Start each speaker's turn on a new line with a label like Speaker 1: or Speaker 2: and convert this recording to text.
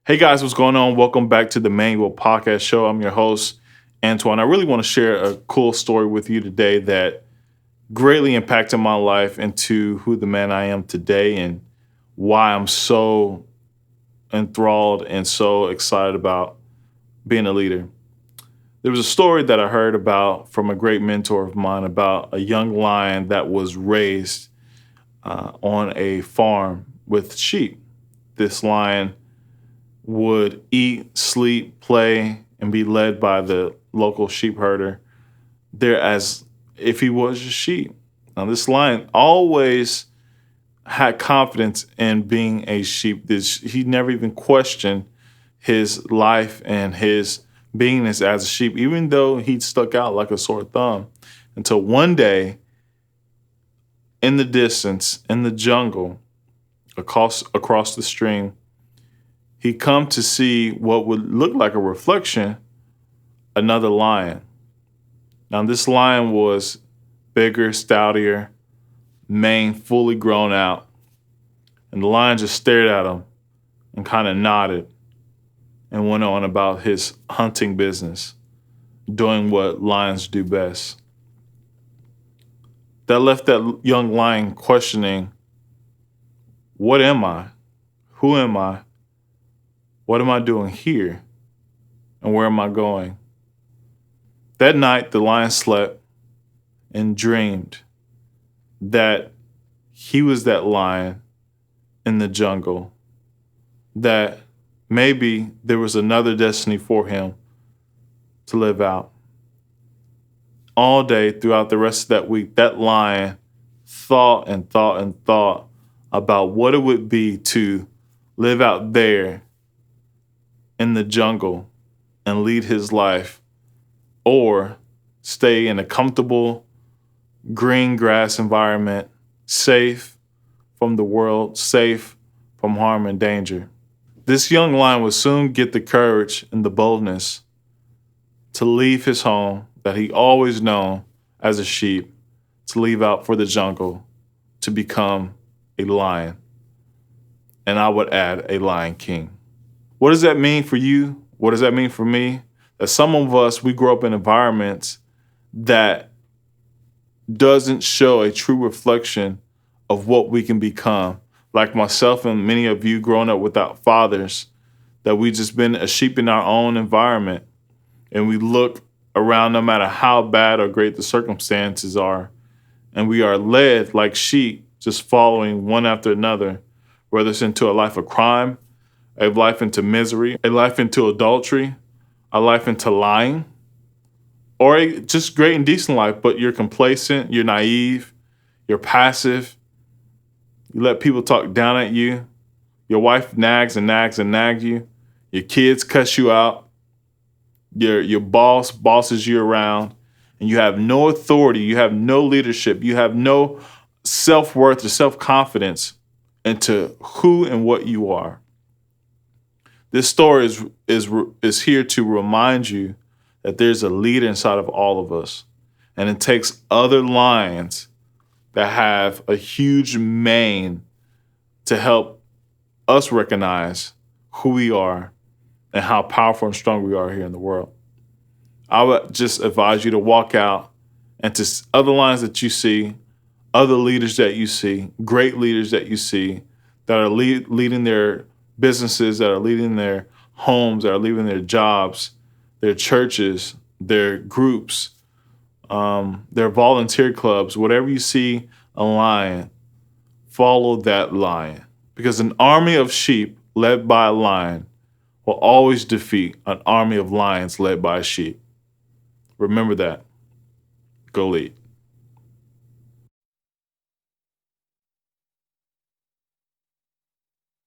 Speaker 1: Hey guys, what's going on? Welcome back to the Manual Podcast Show. I'm your host, Antoine. I really want to share a cool story with you today that greatly impacted my life into who the man I am today and why I'm so enthralled and so excited about being a leader. There was a story that I heard about from a great mentor of mine about a young lion that was raised on a farm with sheep. This lion would eat, sleep, play, and be led by the local sheep herder there as if he was a sheep. Now, this lion always had confidence in being a sheep. He never even questioned his life and his beingness as a sheep, even though he stuck out like a sore thumb. Until one day, in the distance, in the jungle, across the stream, he come to see what would look like a reflection, another lion. Now this lion was bigger, stoutier, mane fully grown out, and the lion just stared at him and kind of nodded and went on about his hunting business, doing what lions do best. That left that young lion questioning, what am I? Who am I? What am I doing here? And where am I going? That night, the lion slept and dreamed that he was that lion in the jungle, that maybe there was another destiny for him to live out. All day throughout the rest of that week, that lion thought and thought and thought about what it would be to live out there in the jungle and lead his life, or stay in a comfortable green grass environment, safe from the world, safe from harm and danger. This young lion would soon get the courage and the boldness to leave his home that he always known as a sheep, to leave out for the jungle, to become a lion. And I would add a lion king. What does that mean for you? What does that mean for me? That some of us, we grow up in environments that doesn't show a true reflection of what we can become. Like myself and many of you growing up without fathers, that we just been a sheep in our own environment. And we look around no matter how bad or great the circumstances are. And we are led like sheep, just following one after another, whether it's into a life of crime, a life into misery, a life into adultery, a life into lying, or a just great and decent life, but you're complacent, you're naive, you're passive, you let people talk down at you, your wife nags and nags and nags you, your kids cuss you out, your boss bosses you around, and you have no authority, you have no leadership, you have no self-worth or self-confidence into who and what you are. This story is here to remind you that there's a leader inside of all of us. And it takes other lions that have a huge mane to help us recognize who we are and how powerful and strong we are here in the world. I would just advise you to walk out and to other lions that you see, other leaders that you see, great leaders that you see that are leading their businesses, that are leading their homes, that are leading their jobs, their churches, their groups, their volunteer clubs. Whatever you see a lion, follow that lion. Because an army of sheep led by a lion will always defeat an army of lions led by a sheep. Remember that. Go lead.